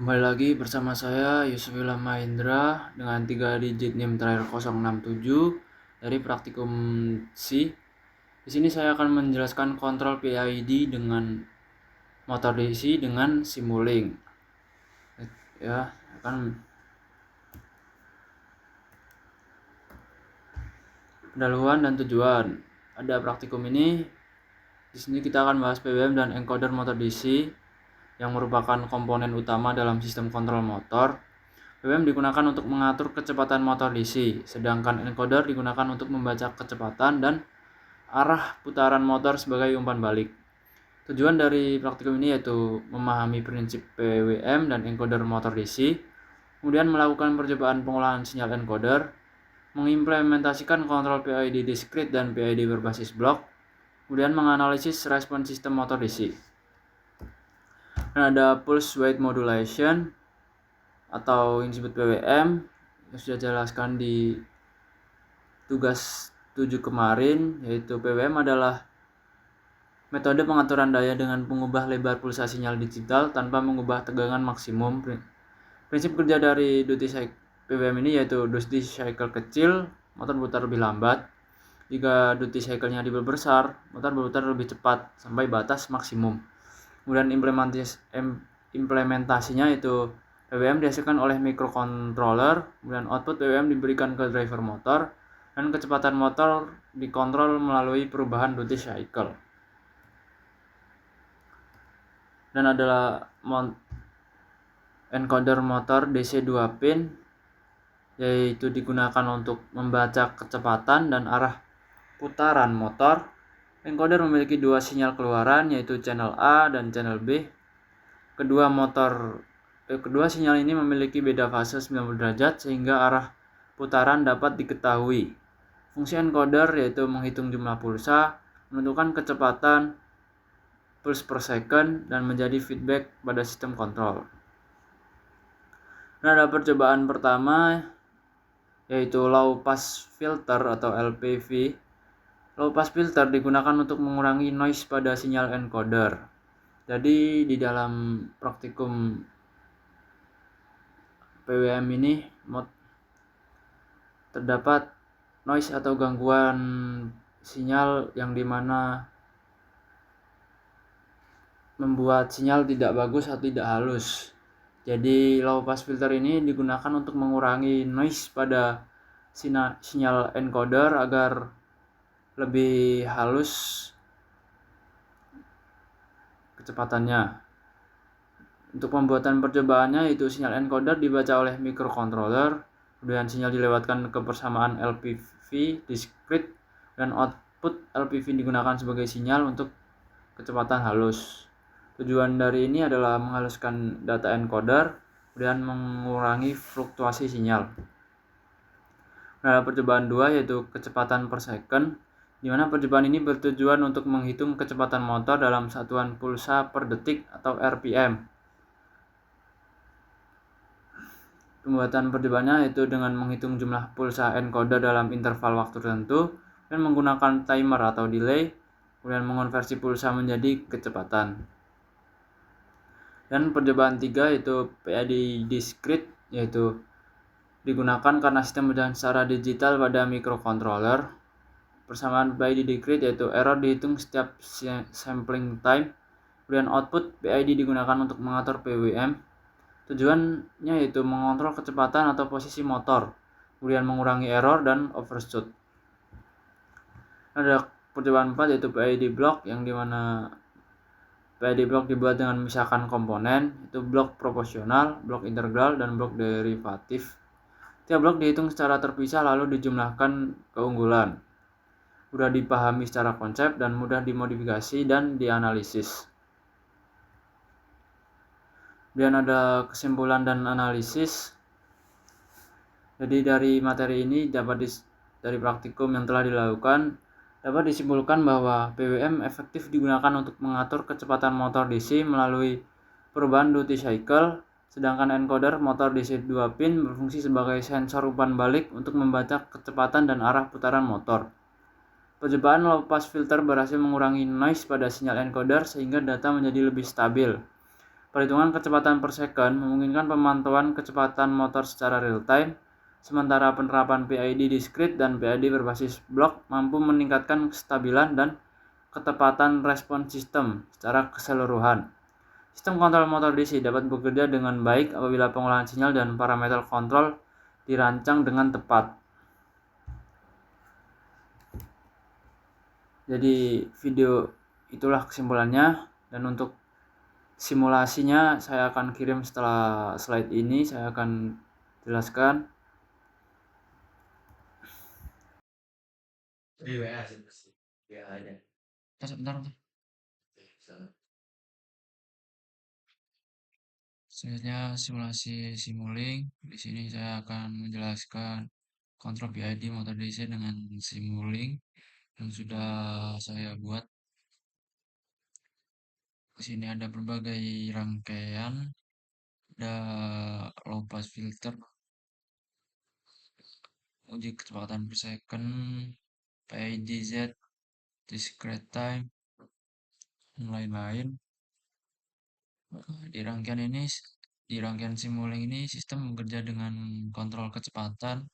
Kembali lagi bersama saya Yusuf Ilham Mahendra dengan 3 digit NIM terakhir 067 dari praktikum C. Di sini saya akan menjelaskan kontrol PID dengan motor DC dengan Simulink. Ya, akan pendahuluan dan tujuan. Ada praktikum ini. Di sini kita akan bahas PWM dan encoder motor DC yang merupakan komponen utama dalam sistem kontrol motor. PWM digunakan untuk mengatur kecepatan motor DC, sedangkan encoder digunakan untuk membaca kecepatan dan arah putaran motor sebagai umpan balik. Tujuan dari praktikum ini yaitu memahami prinsip PWM dan encoder motor DC, kemudian melakukan percobaan pengolahan sinyal encoder, mengimplementasikan kontrol PID discrete dan PID berbasis blok, kemudian menganalisis respon sistem motor DC. Dan ada pulse width modulation atau yang disebut PWM yang sudah jelaskan di tugas 7 kemarin, yaitu PWM adalah metode pengaturan daya dengan mengubah lebar pulsa sinyal digital tanpa mengubah tegangan maksimum. Prinsip kerja dari duty cycle PWM ini yaitu duty cycle kecil, motor berputar lebih lambat. Jika duty cycle-nya besar, motor berputar lebih cepat sampai batas maksimum. Kemudian implementasinya itu PWM dihasilkan oleh microcontroller, kemudian output PWM diberikan ke driver motor, dan kecepatan motor dikontrol melalui perubahan duty cycle. Dan adalah encoder motor DC 2 pin, yaitu digunakan untuk membaca kecepatan dan arah putaran motor. Encoder memiliki dua sinyal keluaran, yaitu channel A dan channel B. Kedua sinyal ini memiliki beda fase 90 derajat sehingga arah putaran dapat diketahui. Fungsi encoder yaitu menghitung jumlah pulsa, menentukan kecepatan pulse per second, dan menjadi feedback pada sistem kontrol. Nah, ada percobaan pertama yaitu low pass filter atau LPV. Low pass filter digunakan untuk mengurangi noise pada sinyal encoder. Jadi di dalam praktikum PWM ini terdapat noise atau gangguan sinyal yang dimana membuat sinyal tidak bagus atau tidak halus. Jadi low pass filter ini digunakan untuk mengurangi noise pada sinyal encoder agar lebih halus kecepatannya. Untuk pembuatan percobaannya itu sinyal encoder dibaca oleh microcontroller, kemudian sinyal dilewatkan ke persamaan LPV discrete, dan output LPV digunakan sebagai sinyal untuk kecepatan halus. Tujuan dari ini adalah menghaluskan data encoder dan mengurangi fluktuasi sinyal. Nah, percobaan 2 yaitu kecepatan per second, di mana percobaan ini bertujuan untuk menghitung kecepatan motor dalam satuan pulsa per detik atau RPM. Pembuatan percobaannya yaitu dengan menghitung jumlah pulsa encoder dalam interval waktu tertentu dan menggunakan timer atau delay, kemudian mengonversi pulsa menjadi kecepatan. Dan percobaan 3 yaitu PID discrete, yaitu digunakan karena sistem berjalan secara digital pada microcontroller. Persamaan PID discrete yaitu error dihitung setiap sampling time, kemudian output PID digunakan untuk mengatur PWM. Tujuannya yaitu mengontrol kecepatan atau posisi motor, kemudian mengurangi error dan overshoot. Ada percobaan 4 yaitu PID block, yang dimana PID block dibuat dengan memisahkan komponen, itu blok proporsional, blok integral, dan blok derivatif. Tiap blok dihitung secara terpisah lalu dijumlahkan keunggulan. Mudah dipahami secara konsep dan mudah dimodifikasi dan dianalisis. Dan ada kesimpulan dan analisis. Jadi dari materi ini dari praktikum yang telah dilakukan dapat disimpulkan bahwa PWM efektif digunakan untuk mengatur kecepatan motor DC melalui perubahan duty cycle, sedangkan encoder motor DC 2 pin berfungsi sebagai sensor umpan balik untuk membaca kecepatan dan arah putaran motor. Percobaan low pass filter berhasil mengurangi noise pada sinyal encoder sehingga data menjadi lebih stabil. Perhitungan kecepatan per second memungkinkan pemantauan kecepatan motor secara real-time, sementara penerapan PID discrete dan PID berbasis blok mampu meningkatkan kestabilan dan ketepatan respon sistem secara keseluruhan. Sistem kontrol motor DC dapat bekerja dengan baik apabila pengolahan sinyal dan parameter kontrol dirancang dengan tepat. Jadi video itulah kesimpulannya, dan untuk simulasinya saya akan kirim setelah slide ini, saya akan jelaskan. Di WA sih pasti. WA aja. Sebentar. Selanjutnya simulasi Simulink. Di sini saya akan menjelaskan kontrol PID motor DC dengan Simulink yang sudah saya buat. Di sini ada berbagai rangkaian, ada low pass filter, uji kecepatan per second, PIDZ, discrete time, dan lain-lain. Di rangkaian Simulink ini sistem bekerja dengan kontrol kecepatan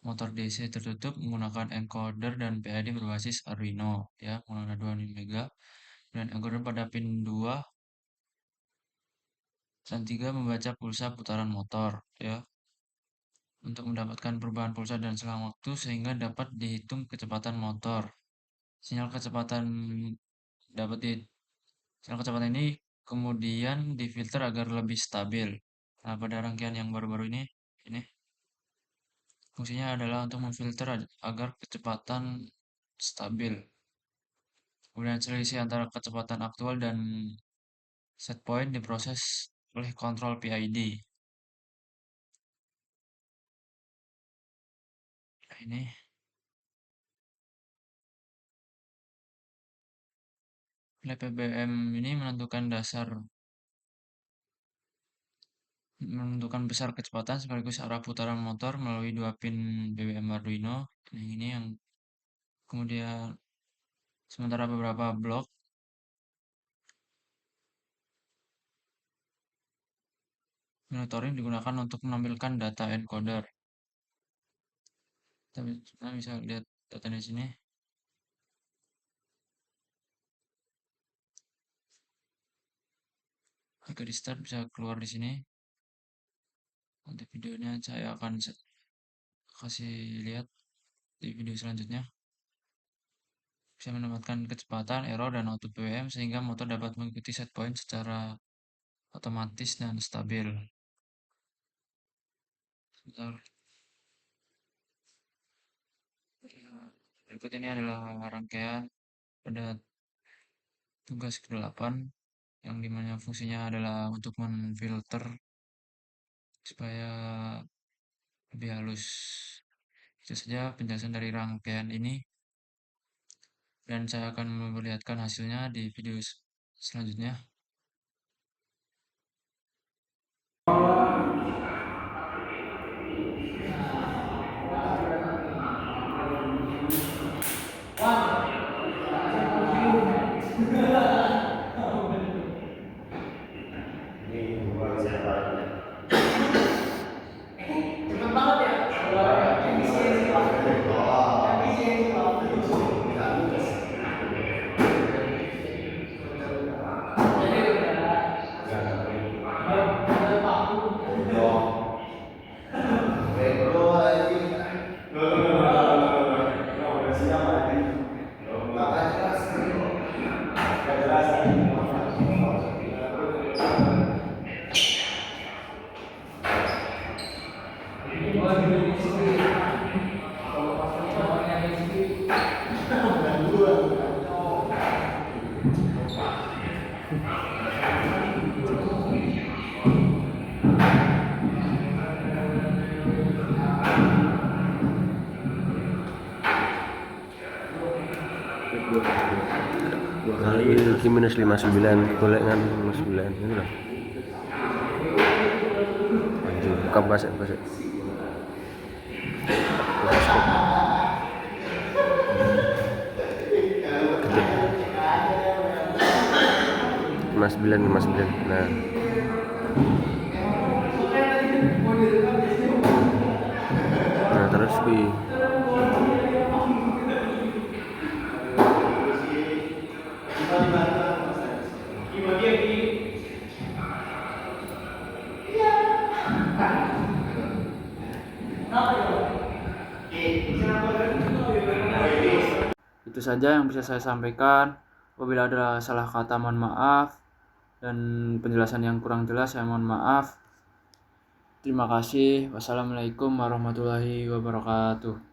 motor DC tertutup menggunakan encoder dan PID berbasis Arduino, ya, menggunakan 2 mega, dan encoder pada pin 2 dan 3 membaca pulsa putaran motor, ya, untuk mendapatkan perubahan pulsa dan selang waktu sehingga dapat dihitung kecepatan motor. Sinyal kecepatan ini kemudian difilter agar lebih stabil. Nah, pada rangkaian yang baru-baru ini fungsinya adalah untuk memfilter agar kecepatan stabil. Kemudian selisih antara kecepatan aktual dan set point diproses oleh kontrol PID. Nah, ini nilai PBM ini menentukan besar kecepatan sekaligus arah putaran motor melalui 2 pin BBM Arduino. Nah, ini yang kemudian sementara beberapa blok monitoring digunakan untuk menampilkan data encoder. Kita bisa lihat data di sini. Jika di start bisa keluar di sini. Nanti videonya saya akan kasih lihat di video selanjutnya. Bisa menempatkan kecepatan, error, dan output PWM sehingga motor dapat mengikuti set point secara otomatis dan stabil. Bentar. Berikut ini adalah rangkaian pada tugas ke-8 yang dimana fungsinya adalah untuk memfilter supaya lebih halus. Itu saja penjelasan dari rangkaian ini, dan saya akan memperlihatkan hasilnya di video selanjutnya. Kali ini minus 59 golengan minus 9 ini lah. Buka bahasa Mas 9 nah USB. Itu saja yang bisa saya sampaikan. Apabila ada salah kata mohon maaf, dan penjelasan yang kurang jelas saya mohon maaf. Terima kasih. Wassalamualaikum warahmatullahi wabarakatuh.